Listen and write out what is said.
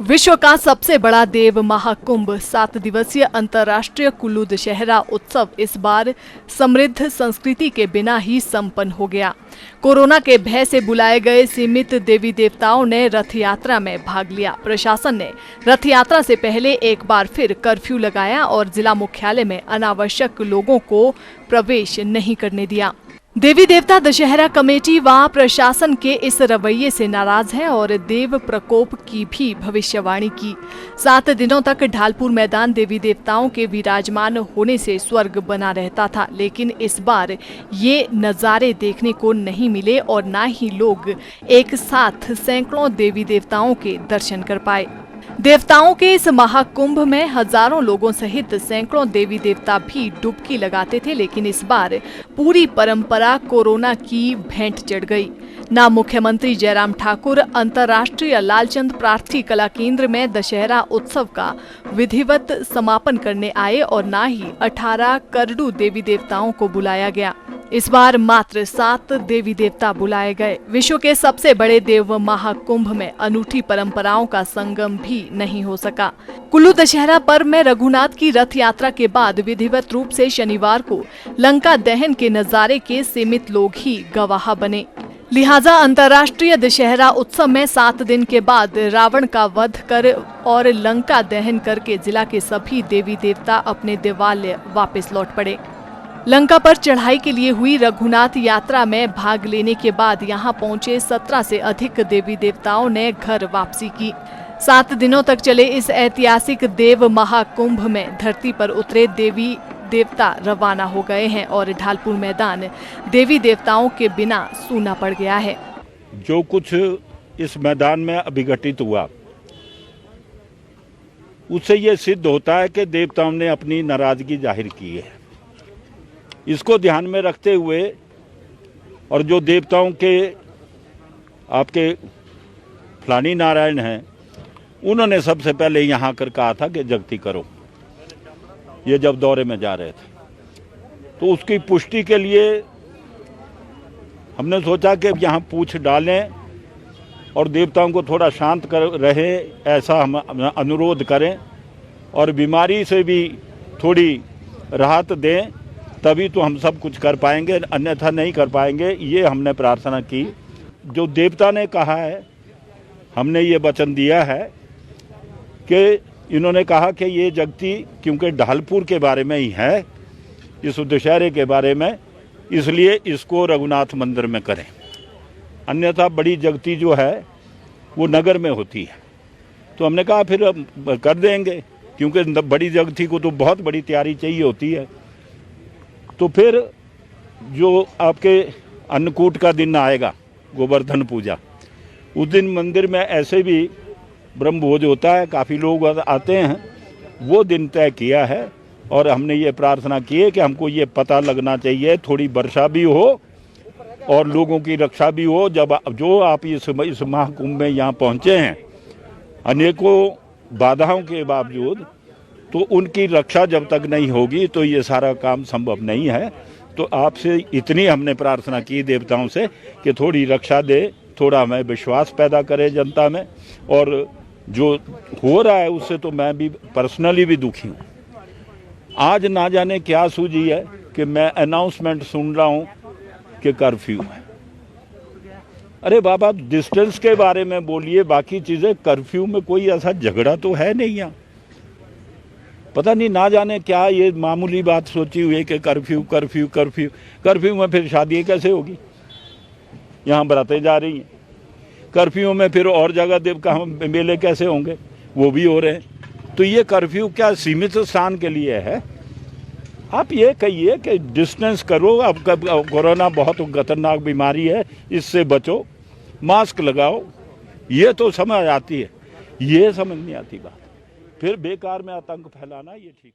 विश्व का सबसे बड़ा देव महाकुंभ 7 दिवसीय अंतर्राष्ट्रीय कुल्लू दशहरा उत्सव इस बार समृद्ध संस्कृति के बिना ही संपन्न हो गया। कोरोना के भय से बुलाए गए सीमित देवी देवताओं ने रथ यात्रा में भाग लिया। प्रशासन ने रथ यात्रा से पहले एक बार फिर कर्फ्यू लगाया और जिला मुख्यालय में अनावश्यक लोगों को प्रवेश नहीं करने दिया। देवी देवता दशहरा कमेटी व प्रशासन के इस रवैये से नाराज है और देव प्रकोप की भी भविष्यवाणी की। 7 दिनों तक ढालपुर मैदान देवी देवताओं के विराजमान होने से स्वर्ग बना रहता था, लेकिन इस बार ये नज़ारे देखने को नहीं मिले और न ही लोग एक साथ सैकड़ों देवी देवताओं के दर्शन कर पाए। देवताओं के इस महाकुंभ में हजारों लोगों सहित सैकड़ों देवी देवता भी डुबकी लगाते थे, लेकिन इस बार पूरी परंपरा कोरोना की भेंट चढ़ गई। ना मुख्यमंत्री जयराम ठाकुर अंतर्राष्ट्रीय लालचंद प्रार्थी कला केंद्र में दशहरा उत्सव का विधिवत समापन करने आए और ना ही 18 करड़ू देवी देवताओं को बुलाया गया। इस बार मात्र 7 देवी देवता बुलाए गए। विश्व के सबसे बड़े देव महाकुंभ में अनूठी परंपराओं का संगम भी नहीं हो सका। कुल्लू दशहरा पर्व में रघुनाथ की रथ यात्रा के बाद विधिवत रूप से शनिवार को लंका दहन के नजारे के सीमित लोग ही गवाह बने। लिहाजा अंतर्राष्ट्रीय दशहरा उत्सव में 7 दिन के बाद रावण का वध कर और लंका दहन करके जिला के सभी देवी देवता अपने देवालय वापस लौट पड़े। लंका पर चढ़ाई के लिए हुई रघुनाथ यात्रा में भाग लेने के बाद यहां पहुंचे 17 से अधिक देवी देवताओं ने घर वापसी की। 7 दिनों तक चले इस ऐतिहासिक देव महाकुंभ में धरती पर उतरे देवी देवता रवाना हो गए हैं और ढालपुर मैदान देवी देवताओं के बिना सूना पड़ गया है। जो कुछ इस मैदान में अभिघटित हुआ उससे ये सिद्ध होता है कि देवताओं ने अपनी नाराजगी जाहिर की है। इसको ध्यान में रखते हुए और जो देवताओं के आपके फलानी नारायण हैं, उन्होंने सबसे पहले यहाँ आकर कहा था कि जगती करो, ये जब दौरे में जा रहे थे। तो उसकी पुष्टि के लिए हमने सोचा कि यहाँ पूछ डालें और देवताओं को थोड़ा शांत कर रहे ऐसा हम अनुरोध करें और बीमारी से भी थोड़ी राहत दें, तभी तो हम सब कुछ कर पाएंगे, अन्यथा नहीं कर पाएंगे। ये हमने प्रार्थना की। जो देवता ने कहा है, हमने ये वचन दिया है कि इन्होंने कहा कि ये जगती क्योंकि ढालपुर के बारे में ही है, इस दशहरे के बारे में, इसलिए इसको रघुनाथ मंदिर में करें, अन्यथा बड़ी जगती जो है वो नगर में होती है। तो हमने कहा फिर कर देंगे, क्योंकि बड़ी जगती को तो बहुत बड़ी तैयारी चाहिए होती है। तो फिर जो आपके अन्नकूट का दिन आएगा, गोवर्धन पूजा, उस दिन मंदिर में ऐसे भी ब्रह्मभोज होता है, काफ़ी लोग आते हैं, वो दिन तय किया है। और हमने ये प्रार्थना की है कि हमको ये पता लगना चाहिए, थोड़ी वर्षा भी हो और लोगों की रक्षा भी हो। जब जो आप इस महाकुंभ में यहाँ पहुँचे हैं अनेकों बाधाओं के बावजूद, तो उनकी रक्षा जब तक नहीं होगी तो ये सारा काम संभव नहीं है। तो आपसे इतनी हमने प्रार्थना की देवताओं से कि थोड़ी रक्षा दे, थोड़ा हमें विश्वास पैदा करे जनता में। और जो हो रहा है उससे तो मैं भी पर्सनली भी दुखी हूँ। आज ना जाने क्या सूझी है कि मैं अनाउंसमेंट सुन रहा हूँ कि कर्फ्यू है। अरे बाबा, डिस्टेंस के बारे में बोलिए, बाकी चीज़ें, कर्फ्यू में कोई ऐसा झगड़ा तो है नहीं। यहाँ पता नहीं ना जाने क्या ये मामूली बात सोची हुई है कि कर्फ्यू कर्फ्यू कर्फ्यू कर्फ्यू में फिर शादी कैसे होगी? यहाँ बरातें जा रही हैं। कर्फ्यू में फिर और जगह देव का मेले कैसे होंगे? वो भी हो रहे हैं। तो ये कर्फ्यू क्या सीमित स्थान के लिए है? आप ये कहिए कि डिस्टेंस करो। अब कोरोना बहुत खतरनाक बीमारी है, इससे बचो, मास्क लगाओ, ये तो समझ आती है। ये समझ नहीं आती बात। फिर बेकार में आतंक फैलाना ये ठीक